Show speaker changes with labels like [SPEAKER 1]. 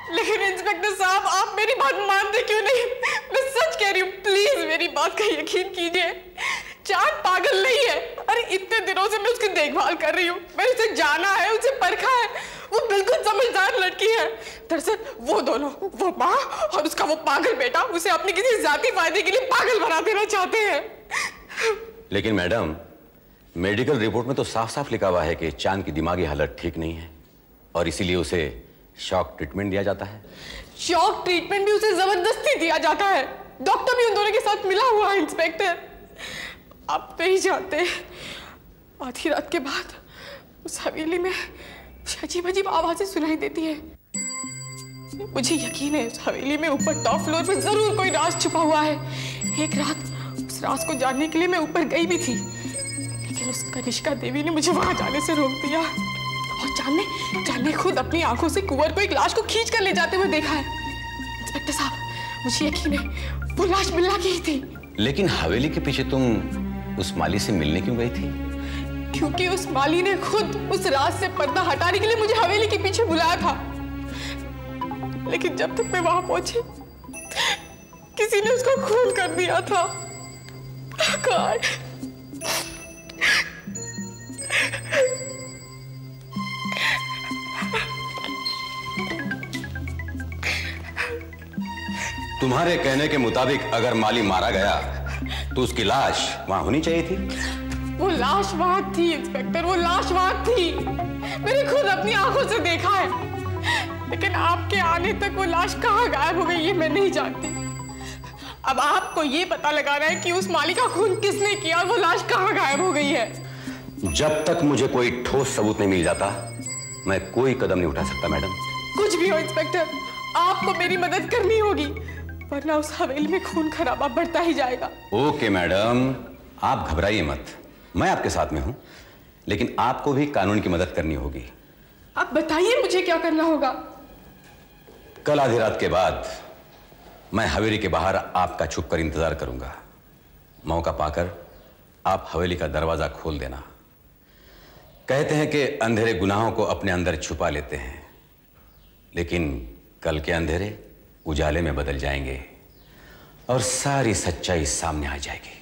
[SPEAKER 1] लेकिन इंस्पेक्टर साहब आप मेरी बात मानते क्यों नहीं? मैं सच कह रही हूँ, प्लीज मेरी बात का यकीन कीजिए। चांद पागल नहीं है। अरे इतने दिनों से मैं उसकी देखभाल कर रही हूँ, मैंने उसे जाना है, उसे परखा है, वो बिल्कुल समझदार लड़की है। दरअसल वो दोनों, वो माँ और उसका वो पागल बेटा, उसे अपने किसी जाती फायदे के लिए पागल बना देना चाहते हैं।
[SPEAKER 2] लेकिन मैडम, मेडिकल रिपोर्ट में तो साफ साफ लिखा हुआ है कि चांद की दिमागी हालत ठीक नहीं है और इसीलिए उसे शॉक ट्रीटमेंट दिया जाता है।
[SPEAKER 1] शॉक ट्रीटमेंट भी उसे जबरदस्ती दिया जाता है। डॉक्टर भी उन दोनों के साथ मिला हुआ है। इंस्पेक्टर आप नहीं जानते, आधी रात के बाद उस हवेली में अजीब अजीब आवाजें सुनाई देती है। मुझे यकीन है उस हवेली में ऊपर टॉप फ्लोर पर जरूर कोई राज छुपा हुआ है। एक रात उस राज को जानने के लिए मैं ऊपर गई भी थी, लेकिन उस कनिष्का देवी ने मुझे वहां जाने से रोक दिया। और चांद ने खुद अपनी आंखों से कुंवर को एक लाश को खींच कर ले जाते हुए देखा है। इंस्पेक्टर साहब, मुझे यकीन है वो लाश मिलना की ही थी।
[SPEAKER 2] लेकिन हवेली के पीछे तुम उस माली से मिलने क्यों गई थी?
[SPEAKER 1] क्योंकि उस माली ने खुद उस राज से पर्दा हटाने के लिए मुझे हवेली के पीछे बुलाया था। लेकिन जब तक मैं वहां पहुंची, किसी ने उसका खून कर दिया था। गॉड।
[SPEAKER 2] तुम्हारे कहने के मुताबिक अगर माली मारा गया तो उसकी लाश वहां होनी चाहिए थी।
[SPEAKER 1] वो लाश वहां थी इंस्पेक्टर, वो लाश वहां थी। मैंने खुद अपनी आंखों से देखा है। लेकिन आपके आने तक वो लाश कहाँ गायब हो गई ये मैं नहीं जानती। अब आपको ये पता लगाना है कि उस माली का खून किसने किया और वो लाश कहाँ गायब हो गई है।
[SPEAKER 2] जब तक मुझे कोई ठोस सबूत नहीं मिल जाता, मैं कोई कदम नहीं उठा सकता मैडम।
[SPEAKER 1] कुछ भी हो इंस्पेक्टर, आपको मेरी मदद करनी होगी, वरना उस हवेली में खून खराबा बढ़ता ही जाएगा।
[SPEAKER 2] ओके मैडम, आप घबराइए मत, मैं आपके साथ में हूं, लेकिन आपको भी कानून की मदद करनी होगी।
[SPEAKER 1] आप बताइए मुझे क्या करना होगा।
[SPEAKER 2] कल आधी रात के बाद मैं हवेली के बाहर आपका छुप कर इंतजार करूंगा। मौका पाकर आप हवेली का दरवाजा खोल देना। कहते हैं कि अंधेरे गुनाहों को अपने अंदर छुपा लेते हैं, लेकिन कल के अंधेरे उजाले में बदल जाएंगे और सारी सच्चाई सामने आ जाएगी।